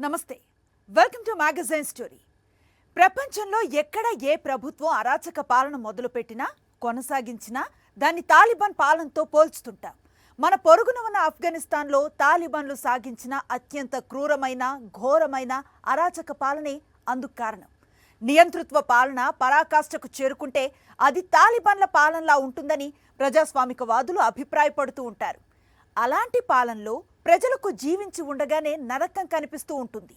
నమస్తే welcome to magazine story. ప్రపంచంలో ఎక్కడ ఏ ప్రభుత్వం అరాచక పాలన మొదలుపెట్టినా కొనసాగించినా దాన్ని తాలిబాన్ పాలనతో పోల్చుతుంటాం. మన పొరుగున ఉన్న ఆఫ్ఘనిస్తాన్లో తాలిబాన్లు సాగించిన అత్యంత క్రూరమైన ఘోరమైన అరాచక పాలనే అందుకు కారణం. నియంతృత్వ పాలన పరాకాష్ఠకు చేరుకుంటే అది తాలిబాన్ల పాలనలా ఉంటుందని ప్రజాస్వామికవాదులు అభిప్రాయపడుతూ ఉంటారు. అలాంటి పాలనలో ప్రజలకు జీవించి ఉండగానే నరకం కనిపిస్తూ ఉంటుంది.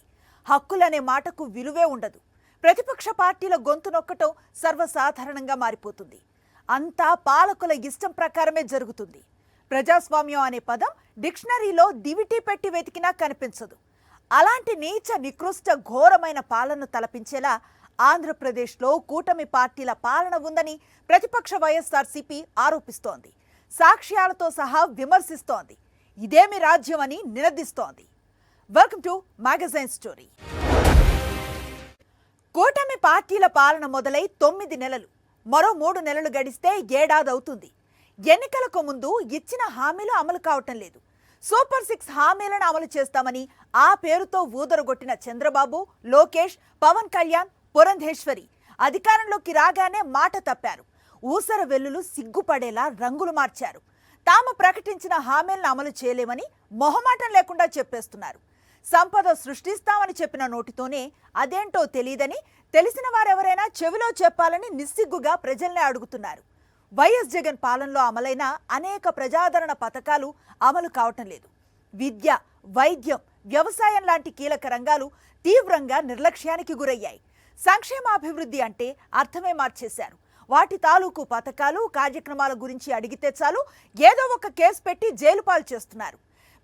హక్కులనే మాటకు విలువే ఉండదు. ప్రతిపక్ష పార్టీల గొంతు నొక్కటం సర్వసాధారణంగా మారిపోతుంది. అంతా పాలకుల ఇష్టం ప్రకారమే జరుగుతుంది. ప్రజాస్వామ్యం అనే పదం డిక్షనరీలో దివిటీ పెట్టి వెతికినా కనిపించదు. అలాంటి నీచ నికృష్ట ఘోరమైన పాలనను తలపించేలా ఆంధ్రప్రదేశ్లో కూటమి పార్టీల పాలన ఉందని ప్రతిపక్ష వైఎస్ఆర్సీపీ ఆరోపిస్తోంది. సాక్ష్యాలతో సహా విమర్శిస్తోంది. ఇదేమి రాజ్యం అని నినదిస్తోంది. Welcome to magazine story. కూటమి పార్టీల పాలన మొదలై 9 నెలలు, మరో 3 నెలలు గడిస్తే ఏడాది అవుతుంది. ఎన్నికలకు ముందు ఇచ్చిన హామీలు అమలు కావటం లేదు. సూపర్ 6 హామీలను అమలు చేస్తామని ఆ పేరుతో ఊదరగొట్టిన చంద్రబాబు, లోకేష్, పవన్ కళ్యాణ్, పురంధేశ్వరి అధికారంలోకి రాగానే మాట తప్పారు. ఊసర వెల్లులు సిగ్గుపడేలా రంగులు మార్చారు. తాము ప్రకటించిన హామీలను అమలు చేయలేమని మొహమాటం లేకుండా చెప్పేస్తున్నారు. సంపద సృష్టిస్తామని చెప్పిన నోటితోనే అదేంటో తెలియదని తెలిసిన వారెవరైనా చెవిలో చెప్పాలని నిస్సిగ్గుగా ప్రజల్నే అడుగుతున్నారు. వైఎస్ జగన్ పాలనలో అమలైన అనేక ప్రజాదరణ పథకాలు అమలు కావటం లేదు. విద్య, వైద్యం, వ్యవసాయం లాంటి కీలక రంగాలు తీవ్రంగా నిర్లక్ష్యానికి గురయ్యాయి. సంక్షేమాభివృద్ధి అంటే అర్థమే మార్చేశారు. వాటి తాలూకు పథకాలు, కార్యక్రమాల గురించి అడిగితే చాలు ఏదో ఒక కేసు పెట్టి జైలు పాలు చేస్తున్నారు.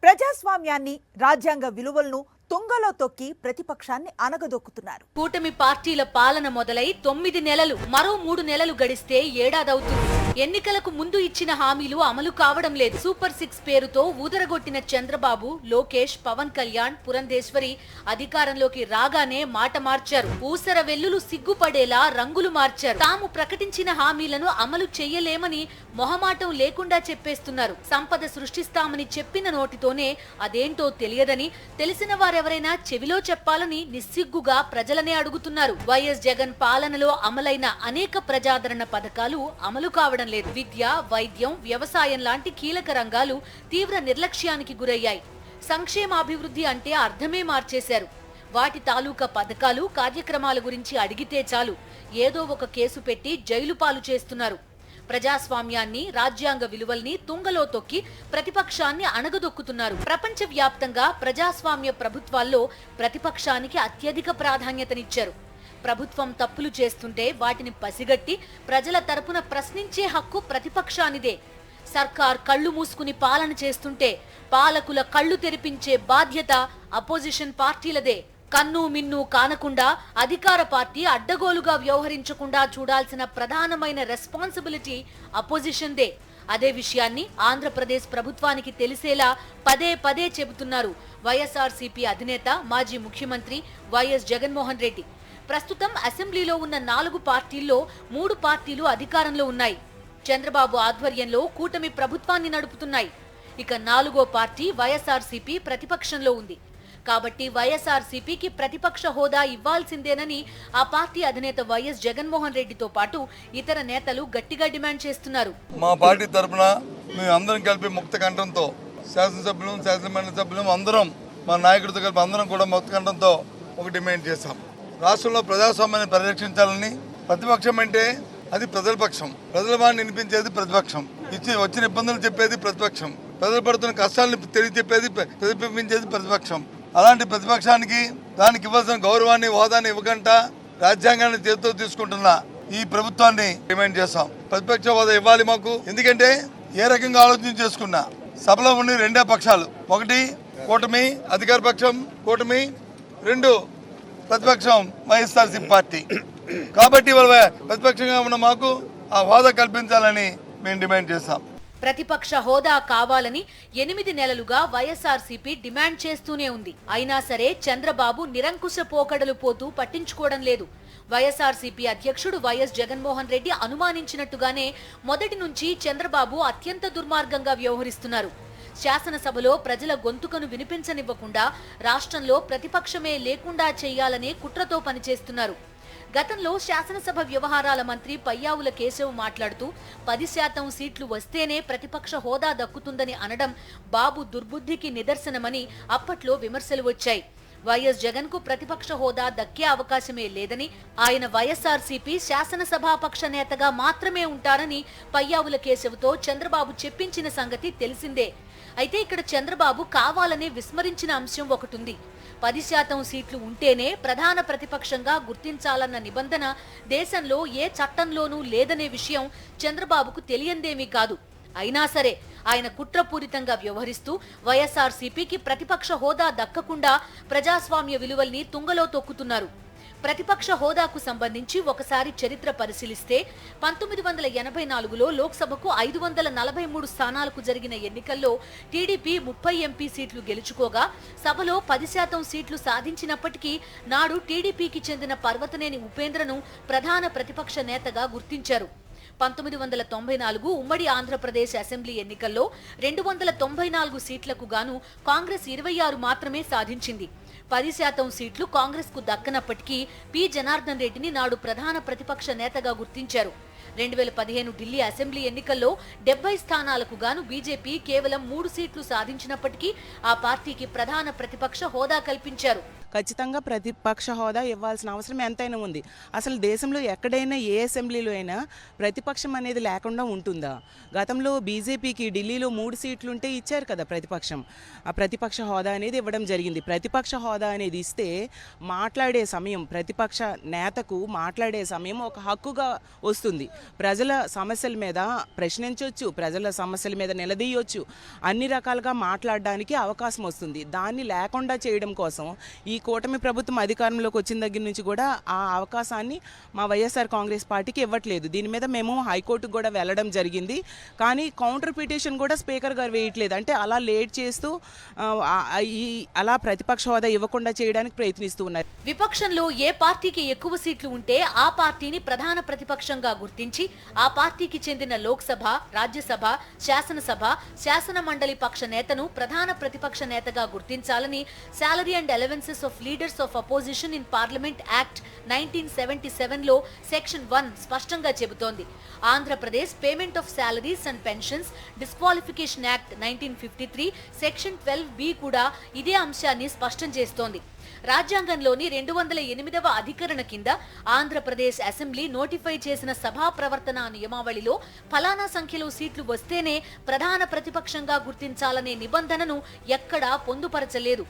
ప్రజాస్వామ్యాన్ని, రాజ్యాంగ విలువలను తుంగలో తొక్కి ప్రతిపక్షాన్ని అనగదొక్కుతున్నారు. కూటమి పార్టీల పాలన మొదలై 9 నెలలు, మరో 3 నెలలు గడిస్తే ఏడాదవుతుంది. ఎన్నికలకు ముందు ఇచ్చిన హామీలు అమలు కావడం లేదు. సూపర్ 6 పేరుతో ఊదరగొట్టిన చంద్రబాబు, లోకేష్, పవన్ కళ్యాణ్, పురంధేశ్వరి అధికారంలోకి రాగానే మాట మార్చారు. ఊసర వెల్లులు సిగ్గుపడేలా రంగులు మార్చారు. తాము ప్రకటించిన హామీలను అమలు చేయలేమని మొహమాటం లేకుండా చెప్పేస్తున్నారు. సంపద సృష్టిస్తామని చెప్పిన నోటితోనే అదేంటో తెలియదని తెలిసిన వారెవరైనా చెవిలో చెప్పాలని నిస్సిగ్గుగా ప్రజలనే అడుగుతున్నారు. వైఎస్ జగన్ పాలనలో అమలైన అనేక ప్రజాదరణ పథకాలు అమలు కావడం లేదు. విద్య, వైద్యం, వ్యవసాయం లాంటి కీలక రంగాలు తీవ్ర నిర్లక్ష్యానికి గురయ్యాయి. సంక్షేమాభివృద్ధి అంటే అర్థమే మార్చేశారు. వాటి తాలూకా పథకాలు, కార్యక్రమాల గురించి అడిగితే చాలు ఏదో ఒక కేసు పెట్టి జైలు పాలు చేస్తున్నారు. ప్రజాస్వామ్యాన్ని, రాజ్యాంగ విలువల్ని తుంగలో తొక్కి ప్రతిపక్షాన్ని అణగదొక్కుతున్నారు. ప్రపంచ వ్యాప్తంగా ప్రజాస్వామ్య ప్రభుత్వాల్లో ప్రతిపక్షానికి అత్యధిక ప్రాధాన్యతనిచ్చారు. ప్రభుత్వం తప్పులు చేస్తుంటే వాటిని పసిగట్టి ప్రజల తరపున ప్రశ్నించే హక్కు ప్రతిపక్షానిదే. సర్కార్ కళ్ళు మూసుకుని పాలన చేస్తుంటే పాలకుల కళ్ళు తెరిపించే బాధ్యత అపోజిషన్ పార్టీలదే. కన్ను మిన్ను కానకుండా అధికార పార్టీ అడ్డగోలుగా వ్యవహరించకుండా చూడాల్సిన ప్రధానమైన రెస్పాన్సిబిలిటీ అపోజిషన్దే. అదే విషయాన్ని ఆంధ్రప్రదేశ్ ప్రభుత్వానికి తెలిసేలా పదే పదే చెబుతున్నారు వైఎస్ఆర్సీపీ అధినేత, మాజీ ముఖ్యమంత్రి వైఎస్ జగన్మోహన్ రెడ్డి. ప్రస్తుతం అసెంబ్లీలో ఉన్న 4 పార్టీల్లో 3 పార్టీలు అధికారంలో ఉన్నాయి. చంద్రబాబు ఆధ్వర్యంలో కూటమి ప్రభుత్వాన్ని నడుపుతున్నాయి. ఇక 4వ పార్టీ వైఎస్ఆర్సీపీ ప్రతిపక్షంలో ఉంది. కాబట్టి వైఎస్ఆర్సీపీకి ప్రతిపక్ష హోదా ఇవ్వాల్సిందేనని ఆ పార్టీ అధినేత వైఎస్ జగన్మోహన్ రెడ్డితో పాటు ఇతర నేతలు గట్టిగా డిమాండ్ చేస్తున్నారు. మా పార్టీ తరఫున మేము అందరం కలిపి ముక్త కంఠంతో శాసనసభ్యులు, శాసనమండలి సభ్యులు అందరం మా నాయకుడితో కలిపి అందరం కూడా ముక్త కంఠంతో ఒక డిమాండ్ చేశాం. రాష్ట్రంలో ప్రజాస్వామ్యాన్ని పరిరక్షించాలని. ప్రతిపక్షం అంటే అది ప్రజల పక్షం. ప్రజల వాడిని వినిపించేది ప్రతిపక్షం. వచ్చిన ఇబ్బందులు చెప్పేది ప్రతిపక్షం. ప్రజలు పడుతున్న కష్టాలను తెలియజెప్పేది ప్రతిబింబించేది ప్రతిపక్షం. అలాంటి ప్రతిపక్షానికి దానికి ఇవ్వాల్సిన గౌరవాన్ని, హోదాన్ని ఇవ్వకుండా రాజ్యాంగాన్ని చేతితో తీసుకుంటున్న ఈ ప్రభుత్వాన్ని డిమాండ్ చేస్తాం. ప్రతిపక్ష హోదా ఇవ్వాలి మాకు. ఎందుకంటే ఏ రకంగా ఆలోచన చేసుకున్నా సభలో ఉండి 2 పక్షాలు, ఒకటి కూటమి అధికార పక్షం, కూటమి 2 ప్రతిపక్షం వైఎస్ఆర్సీపీ పార్టీ. కాబట్టి ప్రతిపక్షంగా ఉన్న మాకు ఆ హోదా కల్పించాలని మేము డిమాండ్ చేస్తాం. ప్రతిపక్ష హోదా కావాలని 8 నెలలుగా వైఎస్ఆర్సీపీ డిమాండ్ చేస్తూనే ఉంది. అయినా సరే చంద్రబాబు నిరంకుశ పోకడలు పోతూ పట్టించుకోవడం లేదు. వైఎస్ఆర్సీపీ అధ్యక్షుడు వైఎస్ జగన్మోహన్ రెడ్డి అనుమానించినట్టుగానే మొదటి నుంచి చంద్రబాబు అత్యంత దుర్మార్గంగా వ్యవహరిస్తున్నారు. శాసనసభలో ప్రజల గొంతుకను వినిపించనివ్వకుండా రాష్ట్రంలో ప్రతిపక్షమే లేకుండా చేయాలనే కుట్రతో పనిచేస్తున్నారు. గతంలో శాసనసభ వ్యవహారాల మంత్రి పయ్యావుల కేశవ్ మాట్లాడుతూ 10% సీట్లు వస్తేనే ప్రతిపక్ష హోదా దక్కుతుందని అనడం బాబు దుర్బుద్ధికి నిదర్శనమని అప్పట్లో విమర్శలు వచ్చాయి. వైఎస్ జగన్ కు ప్రతిపక్ష హోదా దక్కే అవకాశమే లేదని, ఆయన వైఎస్ఆర్సీపీ శాసనసభాపక్ష నేతగా మాత్రమే ఉంటారని పయ్యావుల కేశవ్తో చంద్రబాబు చెప్పించిన సంగతి తెలిసిందే. అయితే ఇక్కడ చంద్రబాబు కావాలనే విస్మరించిన అంశం ఒకటుంది. 10% సీట్లు ఉంటేనే ప్రధాన ప్రతిపక్షంగా గుర్తించాలన్న నిబంధన దేశంలో ఏ చట్టంలోనూ లేదనే విషయం చంద్రబాబుకు తెలియందేమీ కాదు. అయినా సరే ఆయన కుట్రపూరితంగా వ్యవహరిస్తూ వైఎస్ఆర్సీపీకి ప్రతిపక్ష హోదా దక్కకుండా ప్రజాస్వామ్య విలువల్ని తుంగలో తొక్కుతున్నారు. ప్రతిపక్ష హోదాకు సంబంధించి ఒకసారి చరిత్ర పరిశీలిస్తే 1984లో లోక్సభకు 543 స్థానాలకు జరిగిన ఎన్నికల్లో టీడీపీ 30 ఎంపీ సీట్లు గెలుచుకోగా సభలో 10% సీట్లు సాధించినప్పటికీ నాడు టీడీపీకి చెందిన పర్వతనేని ఉపేంద్రను ప్రధాన ప్రతిపక్ష నేతగా గుర్తించారు. 1994 ఉమ్మడి ఆంధ్రప్రదేశ్ అసెంబ్లీ ఎన్నికల్లో 294 సీట్లకు గాను కాంగ్రెస్ 26 మాత్రమే సాధించింది. 10% సీట్లు కాంగ్రెస్ కు దక్కనప్పటికీ పి జనార్దన్ రెడ్డిని నాడు ప్రధాన ప్రతిపక్ష నేతగా గుర్తించారు. 2015 ఢిల్లీ అసెంబ్లీ ఎన్నికల్లో 70 స్థానాలకు గాను బీజేపీ కేవలం 3 సీట్లు సాధించినప్పటికీ ఆ పార్టీకి ప్రధాన ప్రతిపక్ష హోదా కల్పించారు. ఖచ్చితంగా ప్రతిపక్ష హోదా ఇవ్వాల్సిన అవసరం ఎంతైనా ఉంది. అసలు దేశంలో ఎక్కడైనా ఏ అసెంబ్లీలో అయినా ప్రతిపక్షం అనేది లేకుండా ఉంటుందా? గతంలో బీజేపీకి ఢిల్లీలో 3 సీట్లు ఉంటే ఇచ్చారు కదా ప్రతిపక్షం. ఆ ప్రతిపక్ష హోదా అనేది ఇవ్వడం జరిగింది. ప్రతిపక్ష హోదా అనేది ఇస్తే మాట్లాడే సమయం, ప్రతిపక్ష నేతకు మాట్లాడే సమయం ఒక హక్కుగా వస్తుంది. ప్రజల సమస్యల మీద ప్రశ్నించవచ్చు, ప్రజల సమస్యల మీద నిలదీయొచ్చు, అన్ని రకాలుగా మాట్లాడడానికి అవకాశం వస్తుంది. దాన్ని లేకుండా చేయడం కోసం ఈ కూటమి ప్రభుత్వం అధికారంలోకి వచ్చిన దగ్గర నుంచి కూడా ఆ అవకాశాన్ని మా వైఎస్ఆర్ కాంగ్రెస్ పార్టీకి ఇవ్వట్లేదు. దీని మీద మేము హైకోర్టుకు కూడా వెళ్ళడం జరిగింది. కానీ కౌంటర్ పిటిషన్ కూడా స్పీకర్ గారు వేయట్లేదు. అంటే అలా లేట్ చేస్తూ అలా ప్రతిపక్ష హోదా ఇవ్వకుండా చేయడానికి ప్రయత్నిస్తూ ఉన్నారు. విపక్షంలో ఏ పార్టీకి ఎక్కువ సీట్లు ఉంటే ఆ పార్టీని ప్రధాన ప్రతిపక్షంగా గుర్తించి ఆ పార్టీకి చెందిన లోక్సభ, రాజ్యసభ, శాసనసభ, శాసన మండలి పక్ష నేతను ప్రధాన ప్రతిపక్ష నేతగా గుర్తించాలని salary and allowances of leaders of opposition in parliament act 1977లో సెక్షన్ 1 స్పష్టంగా చెబుతోంది. Andhra Pradesh payment of salaries and pensions disqualification act 1953 section 12B కూడా ఇదే అంశాన్ని స్పష్టం చేస్తోంది. రాజ్యాంగంలోని 208వ అధికరణ కింద ఆంధ్రప్రదేశ్ అసెంబ్లీ నోటిఫై చేసిన సభా ప్రవర్తన నియమావళిలో ఫలానా సంఖ్యలో సీట్లు వస్తేనే ప్రధాన ప్రతిపక్షంగా గుర్తించాలనే నిబంధనను ఎక్కడా పొందుపరచలేదు.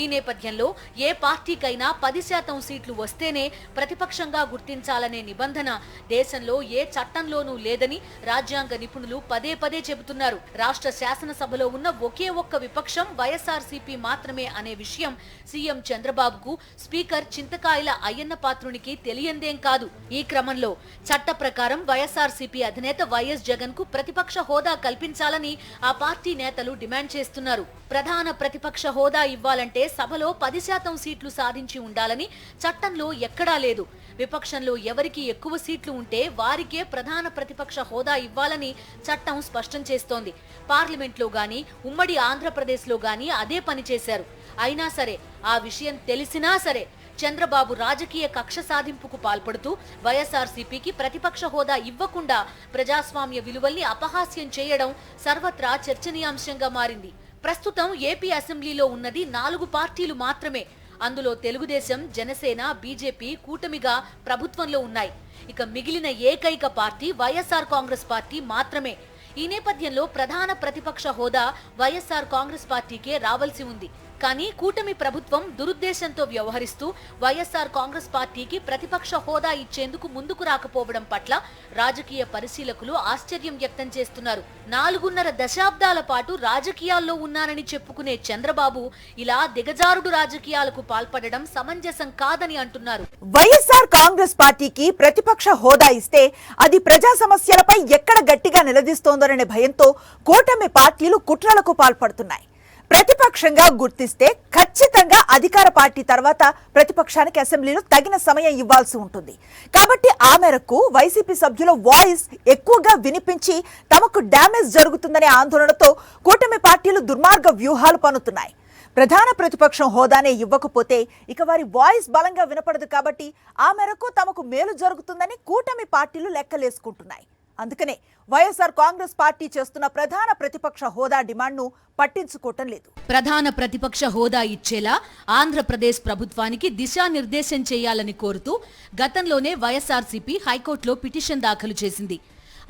ఈ నేపథ్యంలో ఏ పార్టీకైనా 10% సీట్లు వస్తేనే ప్రతిపక్షంగా గుర్తించాలనే నిబంధన దేశంలో ఏ చట్టంలోనూ లేదని రాజ్యాంగ నిపుణులు పదే పదే చెబుతున్నారు. రాష్ట్ర శాసనసభలో ఉన్న ఒకే ఒక్క విపక్షం వైఎస్ఆర్సీపీ మాత్రమే అనే విషయం సీఎం చంద్రబాబుకు, స్పీకర్ చింతకాయల అయ్యన్న పాత్రునికి తెలియందేం కాదు. ఈ క్రమంలో చట్ట ప్రకారం వైఎస్ఆర్సీపీ అధినేత వైఎస్ జగన్ కు ప్రతిపక్ష హోదా కల్పించాలని ఆ పార్టీ నేతలు డిమాండ్ చేస్తున్నారు. ప్రధాన ప్రతిపక్ష హోదా ఇవ్వాలంటే సభలో 10% సీట్లు సాధించి ఉండాలని చట్టంలో ఎక్కడా లేదు. విపక్షంలో ఎవరికి ఎక్కువ సీట్లు ఉంటే వారికే ప్రధాన ప్రతిపక్ష హోదా ఇవ్వాలని చట్టం స్పష్టం చేస్తోంది. పార్లమెంట్లో గాని ఉమ్మడి ఆంధ్రప్రదేశ్లో గాని అదే పని చేశారు. అయినా సరే ఆ విషయం తెలిసినా సరే చంద్రబాబు రాజకీయ కక్ష సాధింపుకు పాల్పడుతూ వైఎస్ఆర్సీపీకి ప్రతిపక్ష హోదా ఇవ్వకుండా ప్రజాస్వామ్య విలువల్ని అపహాస్యం చేయడం సర్వత్రా చర్చనీయాంశంగా మారింది. ప్రస్తుతం ఏపీ అసెంబ్లీలో ఉన్నది 4 పార్టీలు మాత్రమే. అందులో తెలుగుదేశం, జనసేన, బీజేపీ కూటమిగా ప్రభుత్వంలో ఉన్నాయి. ఇక మిగిలిన ఏకైక పార్టీ వైఎస్ఆర్ కాంగ్రెస్ పార్టీ మాత్రమే. ఈ నేపథ్యంలో ప్రధాన ప్రతిపక్ష హోదా వైఎస్ఆర్ కాంగ్రెస్ పార్టీకే రావాల్సి ఉంది. కానీ కూటమి ప్రభుత్వం దురుద్దేశంతో వ్యవహరిస్తూ వైఎస్ఆర్ కాంగ్రెస్ పార్టీకి ప్రతిపక్ష హోదా ఇచ్చేందుకు ముందుకు రాకపోవడం పట్ల రాజకీయ పరిశీలకులు ఆశ్చర్యం వ్యక్తం చేస్తున్నారు. 4.5 దశాబ్దాల పాటు రాజకీయాల్లో ఉన్నానని చెప్పుకునే చంద్రబాబు ఇలా దిగజారుడు రాజకీయాలకు పాల్పడడం సమంజసం కాదని అంటున్నారు. వైఎస్ఆర్ కాంగ్రెస్ పార్టీకి ప్రతిపక్ష హోదా ఇస్తే అది ప్రజా సమస్యలపై ఎక్కడ గట్టిగా నిలదీస్తోందనే భయంతో కూటమి పార్టీలు కుట్రలకు పాల్పడుతున్నాయి. ప్రతిపక్షంగా గుర్తిస్తే ఖచ్చితంగా అధికార పార్టీ తర్వాత ప్రతిపక్షానికి అసెంబ్లీలో తగిన సమయం ఇవ్వాల్సి ఉంటుంది. కాబట్టి ఆ మేరకు వైసీపీ సభ్యుల వాయిస్ ఎక్కువగా వినిపించి తమకు డ్యామేజ్ జరుగుతుందనే ఆందోళనతో కూటమి పార్టీలు దుర్మార్గ వ్యూహాలు పన్నుతున్నాయి. ప్రధాన ప్రతిపక్షం హోదానే ఇవ్వకపోతే ఇక వారి వాయిస్ బలంగా వినపడదు. కాబట్టి ఆ మేరకు తమకు మేలు జరుగుతుందని కూటమి పార్టీలు లెక్కలేసుకుంటున్నాయి. అందుకనే వైఎస్ఆర్ కాంగ్రెస్ పార్టీ చేస్తున్న ప్రధాన ప్రతిపక్ష హోదా డిమాండ్ను పట్టించుకోవటం లేదు. ప్రధాన ప్రతిపక్ష హోదా ఇచ్చేలా ఆంధ్రప్రదేశ్ ప్రభుత్వానికి దిశానిర్దేశం చేయాలని కోరుతూ గతంలోనే వైఎస్ఆర్సీపీ హైకోర్టులో పిటిషన్ దాఖలు చేసింది.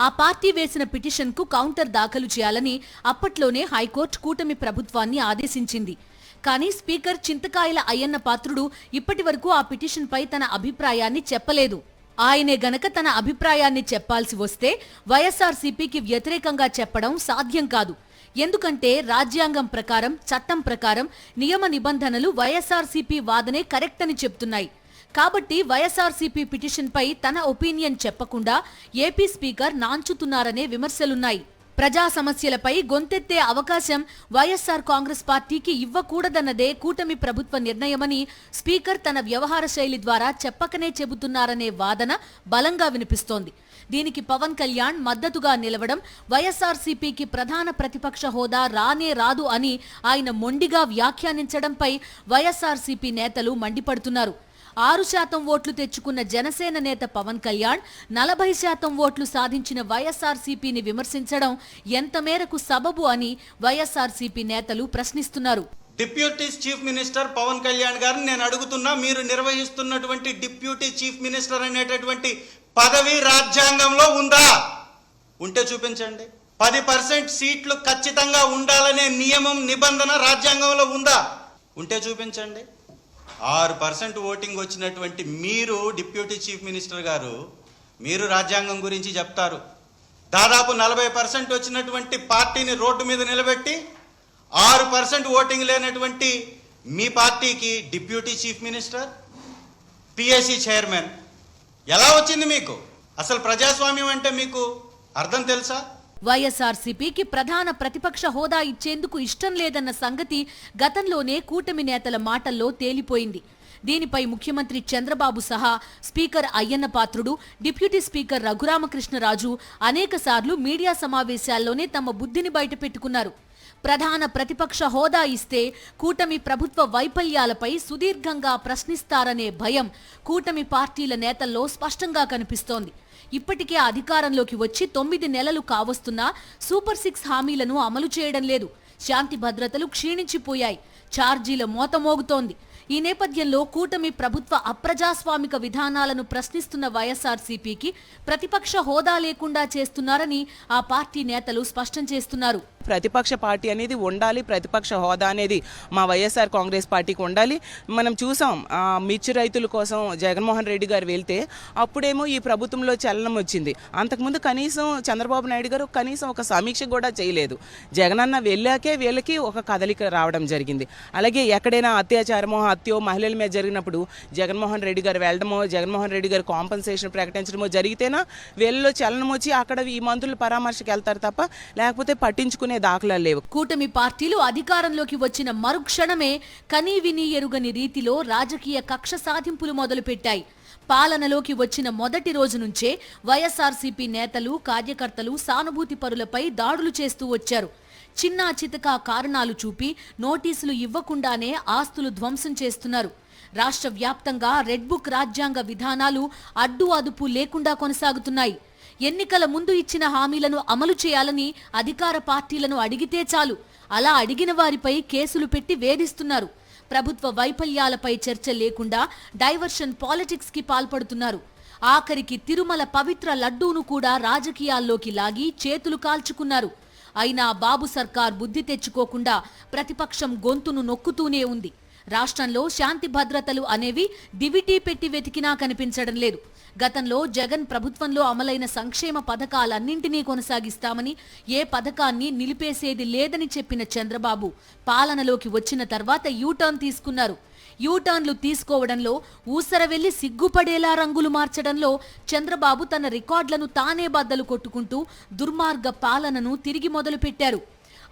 ఆ పార్టీ వేసిన పిటిషన్కు కౌంటర్ దాఖలు చేయాలని అప్పట్లోనే హైకోర్టు కూటమి ప్రభుత్వాన్ని ఆదేశించింది. కానీ స్పీకర్ చింతకాయల అయ్యన్న పాత్రుడు ఇప్పటి వరకు ఆ పిటిషన్పై తన అభిప్రాయాన్ని చెప్పలేదు. ఆయనే గనక తన అభిప్రాయాన్ని చెప్పాల్సి వస్తే వైఎస్ఆర్సీపీకి వ్యతిరేకంగా చెప్పడం సాధ్యం కాదు. ఎందుకంటే రాజ్యాంగం ప్రకారం, చట్టం ప్రకారం నియమ నిబంధనలు వైఎస్ఆర్సీపీ వాదనే కరెక్ట్ అని చెప్తున్నాయి. కాబట్టి వైఎస్ఆర్సీపీ పిటిషన్పై తన ఒపీనియన్ చెప్పకుండా ఏపీ స్పీకర్ నాంచుతున్నారనే విమర్శలున్నాయి. ప్రజా సమస్యలపై గొంతెత్తే అవకాశం వైఎస్ఆర్ కాంగ్రెస్ పార్టీకి ఇవ్వకూడదన్నదే కూటమి ప్రభుత్వ నిర్ణయమని స్పీకర్ తన వ్యవహార శైలి ద్వారా చెప్పకనే చెబుతున్నారనే వాదన బలంగా వినిపిస్తోంది. దీనికి పవన్ కళ్యాణ్ మద్దతుగా నిలవడం, వైఎస్ఆర్సీపీకి ప్రధాన ప్రతిపక్ష హోదా రానే రాదు అని ఆయన మొండిగా వ్యాఖ్యానించడంపై వైఎస్ఆర్సీపీ నేతలు మండిపడుతున్నారు. 6% ఓట్లు తెచ్చుకున్న జనసేన నేత పవన్ కళ్యాణ్ 40% ఓట్లు సాధించిన వైఎస్ఆర్సీపీని విమర్శించడం ఎంత మేరకు సబబు అని వైఎస్ఆర్సీపీ నేతలు ప్రశ్నిస్తున్నారు. Deputy chief minister Pawan Kalyan గారిని నేను అడుగుతున్నా, మీరు నిర్వహిస్తున్నటువంటి డిప్యూటీ చీఫ్ మినిస్టర్ అనేటటువంటి పదవి రాజ్యాంగంలో ఉందా? ఉంటే చూపించండి. 10% సీట్లు ఖచ్చితంగా ఉండాలనే నియమం, నిబంధన రాజ్యాంగంలో ఉందా? ఉంటే చూపించండి. 6% ఓటింగ్ వచ్చినటువంటి మీరు డిప్యూటీ చీఫ్ మినిస్టర్ గారు, మీరు రాజ్యాంగం గురించి చెప్తారు. దాదాపు 40% వచ్చినటువంటి పార్టీని రోడ్డు మీద నిలబెట్టి 6% ఓటింగ్ లేనటువంటి మీ పార్టీకి deputy chief minister, PSC chairman ఎలా వచ్చింది మీకు? అసలు ప్రజాస్వామ్యం అంటే మీకు అర్థం తెలుసా? వైఎస్ఆర్సీపీకి ప్రధాన ప్రతిపక్ష హోదా ఇచ్చేందుకు ఇష్టం లేదన్న సంగతి గతంలోనే కూటమి నేతల మాటల్లో తేలిపోయింది. దీనిపై ముఖ్యమంత్రి చంద్రబాబు సహా speaker Ayyanna Patrudu, deputy speaker Raghuramakrishnaraju అనేకసార్లు మీడియా సమావేశాల్లోనే తమ బుద్ధిని బయటపెట్టుకున్నారు. ప్రధాన ప్రతిపక్ష హోదా ఇస్తే కూటమి ప్రభుత్వ వైఫల్యాలపై సుదీర్ఘంగా ప్రశ్నిస్తారనే భయం కూటమి పార్టీల నేతల్లో స్పష్టంగా కనిపిస్తోంది. ఇప్పటికే అధికారంలోకి వచ్చి 9 నెలలు కావస్తున్నా సూపర్ 6 హామీలను అమలు చేయడం లేదు. శాంతి భద్రతలు క్షీణించిపోయాయి. ఛార్జీల మోత మోగుతోంది. ఈ నేపథ్యంలో కూటమి ప్రభుత్వ అప్రజాస్వామిక విధానాలను ప్రశ్నిస్తున్న వైఎస్ఆర్సీపీకి ప్రతిపక్ష హోదా లేకుండా చేస్తున్నారని ఆ పార్టీ నేతలు స్పష్టం చేస్తున్నారు. ప్రతిపక్ష పార్టీ అనేది ఉండాలి, ప్రతిపక్ష హోదా అనేది మా వైఎస్ఆర్ కాంగ్రెస్ పార్టీకి ఉండాలి. మనం చూసాం మిర్చి రైతుల కోసం జగన్మోహన్ రెడ్డి గారు వెళ్తే అప్పుడేమో ఈ ప్రభుత్వంలో చలనం వచ్చింది. అంతకుముందు కనీసం చంద్రబాబు నాయుడు గారు కనీసం ఒక సమీక్ష కూడా చేయలేదు. జగనన్న వెళ్ళాకే వీళ్ళకి ఒక కదలిక రావడం జరిగింది. అలాగే ఎక్కడైనా అత్యాచారమో, హత్యో మహిళల మీద జరిగినప్పుడు జగన్మోహన్ రెడ్డి గారు వెళ్ళడమో, జగన్మోహన్ రెడ్డి గారు కాంపన్సేషన్ ప్రకటించడమో జరిగితేనా వీళ్ళలో చలనం వచ్చి అక్కడ ఈ మంత్రుల పరామర్శకు వెళ్తారు తప్ప లేకపోతే పట్టించుకునే దాఖలాలు లేవు. కూటమి పార్టీలు అధికారంలోకి వచ్చిన మరుక్షణమే కనీవిని ఎరుగని రీతిలో రాజకీయ కక్ష సాధింపులు మొదలుపెట్టాయి. పాలనలోకి వచ్చిన మొదటి రోజు నుంచే వైఎస్ఆర్సీపీ నేతలు, కార్యకర్తలు సానుభూతి పరులపై దాడులు చేస్తూ వచ్చారు. చిన్నా చితకా కారణాలు చూపి నోటీసులు ఇవ్వకుండానే ఆస్తులు ధ్వంసం చేస్తున్నారు. రాష్ట్ర వ్యాప్తంగా రెడ్ బుక్ రాజ్యాంగ విధానాలు అడ్డు అదుపు లేకుండా కొనసాగుతున్నాయి. ఎన్నికల ముందు ఇచ్చిన హామీలను అమలు చేయాలని అధికార పార్టీలను అడిగితే చాలు, అలా అడిగిన వారిపై కేసులు పెట్టి వేధిస్తున్నారు. ప్రభుత్వ వైఫల్యాలపై చర్చ లేకుండా డైవర్షన్ పాలిటిక్స్ కి పాల్పడుతున్నారు. ఆఖరికి తిరుమల పవిత్ర లడ్డూను కూడా రాజకీయాల్లోకి లాగి చేతులు కాల్చుకున్నారు. అయినా బాబు సర్కార్ బుద్ధి తెచ్చుకోకుండా ప్రతిపక్షం గొంతును నొక్కుతూనే ఉంది. రాష్ట్రంలో శాంతి భద్రతలు అనేవి దివిటీ పెట్టి వెతికినా కనిపించడం లేదు. గతంలో జగన్ ప్రభుత్వంలో అమలైన సంక్షేమ పథకాలన్నింటినీ కొనసాగిస్తామని, ఏ పథకాన్ని నిలిపేసేది లేదని చెప్పిన చంద్రబాబు పాలనలోకి వచ్చిన తర్వాత యూటర్న్ తీసుకున్నారు. యూటర్న్లు తీసుకోవడంలో, ఊసర వెళ్లి సిగ్గుపడేలా రంగులు మార్చడంలో చంద్రబాబు తన రికార్డులను తానే బద్దలు కొట్టుకుంటూ దుర్మార్గ పాలనను తిరిగి మొదలుపెట్టారు.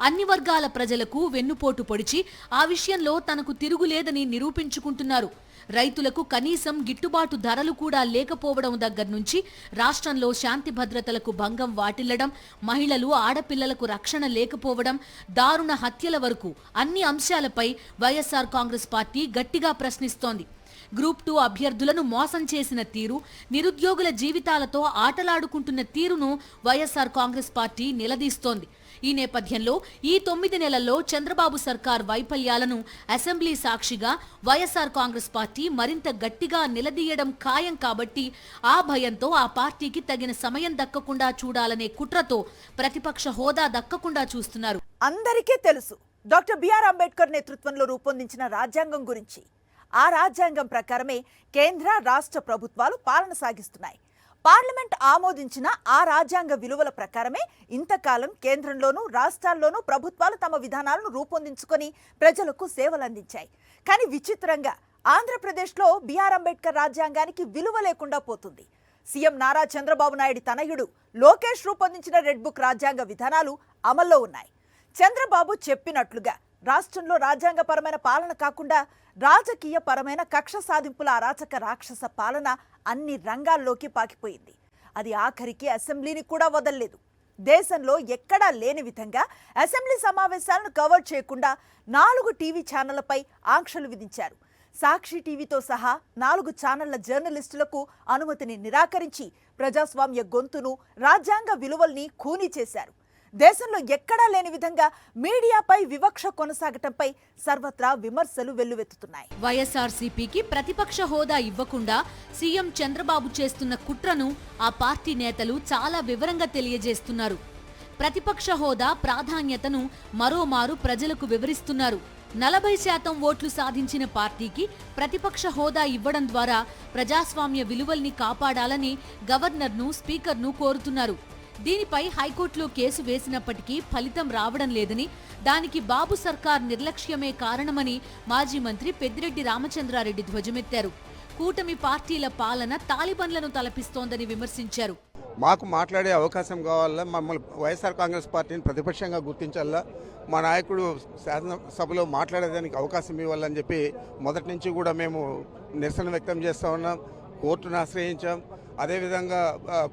అన్ని వర్గాల ప్రజలకు వెన్నుపోటు పొడిచి ఆ విషయంలో తనకు తిరుగులేదని నిరూపించుకుంటున్నారు. రైతులకు కనీసం గిట్టుబాటు ధరలు కూడా లేకపోవడం దగ్గర నుంచి రాష్ట్రంలో శాంతి భద్రతలకు భంగం వాటిల్లడం, మహిళలు ఆడపిల్లలకు రక్షణ లేకపోవడం, దారుణ హత్యల వరకు అన్ని అంశాలపై వైఎస్ఆర్ కాంగ్రెస్ పార్టీ గట్టిగా ప్రశ్నిస్తోంది. గ్రూప్ 2 అభ్యర్థులను మోసం చేసిన తీరు, నిరుద్యోగుల జీవితాలతో ఆటలాడుకుంటున్న తీరును వైఎస్ఆర్ కాంగ్రెస్ పార్టీ నిలదీస్తోంది. ఈ నేపథ్యంలో ఈ 9 నెలల్లో చంద్రబాబు సర్కార్ వైఫల్యాలను అసెంబ్లీ సాక్షిగా వైఎస్ఆర్ కాంగ్రెస్ పార్టీ మరింత గట్టిగా నిలదీయడం ఖాయం కాబట్టి ఆ భయంతో ఆ పార్టీకి తగిన సమయం దక్కకుండా చూడాలనే కుట్రతో ప్రతిపక్ష హోదా దక్కకుండా చూస్తున్నారు. అందరికీ తెలుసు డాక్టర్ బిఆర్ అంబేద్కర్ నేతృత్వంలో రూపొందించిన రాజ్యాంగం గురించి. ఆ రాజ్యాంగం ప్రకారమే కేంద్ర రాష్ట్ర ప్రభుత్వాలు పాలన సాగిస్తున్నాయి. పార్లమెంట్ ఆమోదించిన ఆ రాజ్యాంగ విలువల ప్రకారమే ఇంతకాలం కేంద్రంలోనూ రాష్ట్రాల్లోనూ ప్రభుత్వాలు తమ విధానాలను రూపొందించుకొని ప్రజలకు సేవలు అందించాయి. కానీ విచిత్రంగా ఆంధ్రప్రదేశ్లో బిఆర్ అంబేద్కర్ రాజ్యాంగానికి విలువ లేకుండా పోతుంది. సీఎం నారా చంద్రబాబు నాయుడు తనయుడు లోకేష్ రూపొందించిన రెడ్ బుక్ రాజ్యాంగ విధానాలు అమల్లో ఉన్నాయి. చంద్రబాబు చెప్పినట్లుగా రాష్ట్రంలో రాజ్యాంగపరమైన పాలన కాకుండా రాజకీయ పరమైన కక్ష సాధింపుల అరాచక రాక్షస పాలన అన్ని రంగాల్లోకి పాకిపోయింది. అది ఆఖరికి అసెంబ్లీని కూడా వదల్లేదు. దేశంలో ఎక్కడా లేని విధంగా అసెంబ్లీ సమావేశాలను కవర్ చేయకుండా 4 టీవీ ఛానళ్లపై ఆంక్షలు విధించారు. సాక్షి టీవీతో సహా 4 ఛానళ్ల జర్నలిస్టులకు అనుమతిని నిరాకరించి ప్రజాస్వామ్య గొంతును, రాజ్యాంగ విలువల్ని ఖూనీ చేశారు. దేశంలో ఎక్కడా లేని విధంగా మీడియాపై వివక్ష కొనసాగటంపై సర్వత్రా విమర్శలు వెల్లువెత్తుతున్నాయి. వైఎస్ఆర్సీపీకి ప్రతిపక్ష హోదా ఇవ్వకుండా సీఎం చంద్రబాబు చేస్తున్న కుట్రను ఆ పార్టీ నేతలు చాలా వివరంగా తెలియజేస్తున్నారు. ప్రతిపక్ష హోదా ప్రాధాన్యతను మరోమారు ప్రజలకు వివరిస్తున్నారు. 40% ఓట్లు సాధించిన పార్టీకి ప్రతిపక్ష హోదా ఇవ్వడం ద్వారా ప్రజాస్వామ్య విలువల్ని కాపాడాలని గవర్నర్ను, స్పీకర్ను కోరుతున్నారు. దీనిపై హైకోర్టులో కేసు వేసినప్పటికీ ఫలితం రావడం లేదని, దానికి బాబు సర్కార్ నిర్లక్ష్యమే కారణమని మాజీ మంత్రి పెద్దిరెడ్డి రామచంద్రారెడ్డి ధ్వజమెత్తారు. కూటమి పార్టీల పాలన తాలిబన్లను తలపిస్తోందని విమర్శించారు. మాకు మాట్లాడే అవకాశం కావాలా, మమ్మల్ని వైఎస్ఆర్ కాంగ్రెస్ పార్టీని ప్రతిపక్షంగా గుర్తించాలా, మా నాయకుడు శాసనసభలో మాట్లాడేదానికి అవకాశం ఇవ్వాలని చెప్పి మొదటి నుంచి కూడా మేము నిరసన వ్యక్తం చేస్తూ ఉన్నాం. కోర్టును ఆశ్రయించాం. అదేవిధంగా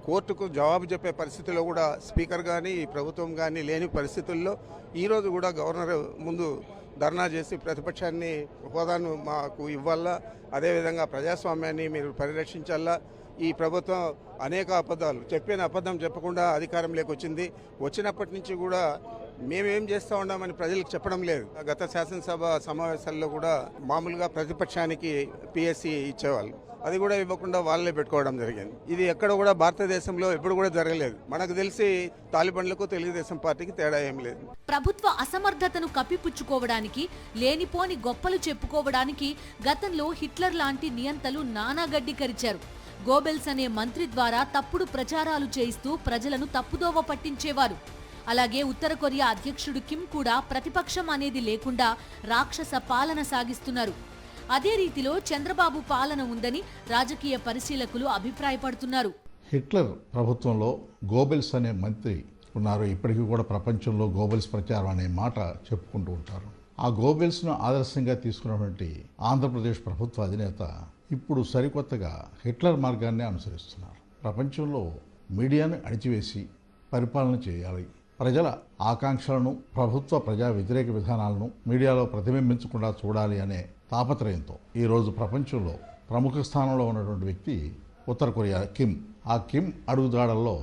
కోర్టుకు జవాబు చెప్పే పరిస్థితిలో కూడా స్పీకర్ కానీ ప్రభుత్వం కానీ లేని పరిస్థితుల్లో ఈరోజు కూడా గవర్నర్ ముందు ధర్నా చేసి ప్రతిపక్షాన్ని హోదాను మాకు ఇవ్వాలా, అదేవిధంగా ప్రజాస్వామ్యాన్ని మీరు పరిరక్షించాలా. ఈ ప్రభుత్వం అనేక అబద్ధాలు అబద్ధం చెప్పకుండా అధికారంలోకి వచ్చినప్పటి నుంచి కూడా మేమేం చేస్తూ ఉన్నామని ప్రజలకు చెప్పడం లేదు. గత శాసనసభ సమావేశాల్లో కూడా మామూలుగా ప్రతిపక్షానికి పిఎస్సి ఇచ్చేవాళ్ళు, అది కూడా ఇవ్వకుండా వాళ్ళే పెట్టుకోవడం జరిగింది. ఇది ఎక్కడ కూడా భారతదేశంలో ఎప్పుడు కూడా జరగలేదు. మనకు తెలిసి తాలిబన్లకు తెలుగుదేశం పార్టీకి తేడా ఏం లేదు. ప్రభుత్వ అసమర్థతను కప్పిపుచ్చుకోవడానికి, లేనిపోని గొప్పలు చెప్పుకోవడానికి గతంలో హిట్లర్ లాంటి నియంతలు నానా గడ్డి కరిచారు. గోబెల్స్ అనే మంత్రి ద్వారా తప్పుడు ప్రచారాలు చేయిస్తూ ప్రజలను తప్పుదోవ పట్టించేవారు. అలాగే ఉత్తర కొరియా అధ్యక్షుడు కిమ్ కూడా ప్రతిపక్షం అనేది లేకుండా రాక్షస పాలన సాగిస్తున్నారు. అదే రీతిలో చంద్రబాబు పాలన ఉందని రాజకీయ పరిశీలకులు అభిప్రాయపడుతున్నారు. హిట్లర్ ప్రభుత్వంలో గోబెల్స్ అనే మంత్రి ఉన్నారు. ఇప్పటికీ కూడా ప్రపంచంలో గోబెల్స్ ప్రచారం అనే మాట చెప్పుకుంటూ ఉంటారు. ఆ గోబెల్స్ను ఆదర్శంగా తీసుకున్నటువంటి ఆంధ్రప్రదేశ్ ప్రభుత్వ అధినేత ఇప్పుడు సరికొత్తగా హిట్లర్ మార్గాన్ని అనుసరిస్తున్నారు. ప్రపంచంలో మీడియాను అణిచివేసి పరిపాలన చేయాలి, ప్రజల ఆకాంక్షలను, ప్రభుత్వ ప్రజా వ్యతిరేక విధానాలను మీడియాలో ప్రతిబింబించకుండా చూడాలి అనే తాపత్రయంతో ఈరోజు ప్రపంచంలో ప్రముఖ స్థానంలో ఉన్నటువంటి వ్యక్తి ఉత్తర కొరియా కిమ్. ఆ కిమ్ అడుగుదాడల్లో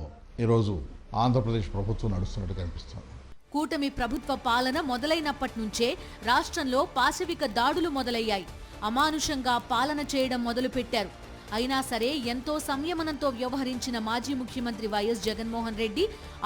ఈరోజు ఆంధ్రప్రదేశ్ ప్రభుత్వం నడుస్తున్నట్టు కనిపిస్తుంది. కూటమి ప్రభుత్వ పాలన మొదలైనప్పటి నుంచే రాష్ట్రంలో పాశవిక దాడులు మొదలయ్యాయి. అమానుషంగా పాలన చేయడం మొదలుపెట్టారు. అయినా సరే ఎంతో సంయమనంతో వ్యవహరించిన మాజీ ముఖ్యమంత్రి వైఎస్ జగన్మోహన్ రెడ్డి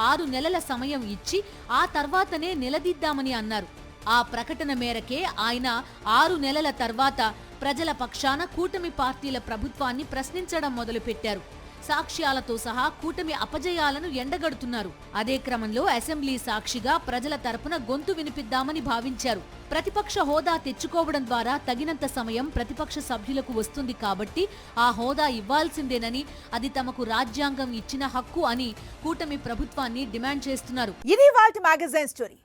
6 నెలల సమయం ఇచ్చి ఆ తర్వాతనే నిలదీద్దామని అన్నారు. ఆ ప్రకటన మేరకే ఆయన 6 నెలల తర్వాత ప్రజల పక్షాన కూటమి పార్టీల ప్రభుత్వాన్ని ప్రశ్నించడం మొదలుపెట్టారు. సాక్ష్యాలతో సహా కూటమి అపజయాలను ఎండగడుతున్నారు. అదే క్రమంలో అసెంబ్లీ సాక్షిగా ప్రజల తరపున గొంతు వినిపిద్దామని భావించారు. ప్రతిపక్ష హోదా తెచ్చుకోవడం ద్వారా తగినంత సమయం ప్రతిపక్ష సభ్యులకు వస్తుంది కాబట్టి ఆ హోదా ఇవ్వాల్సిందేనని, అది తమకు రాజ్యాంగం ఇచ్చిన హక్కు అని కూటమి ప్రభుత్వాన్ని డిమాండ్ చేస్తున్నారు. ఇది వాల్టి మ్యాగజైన్ స్టోరీ.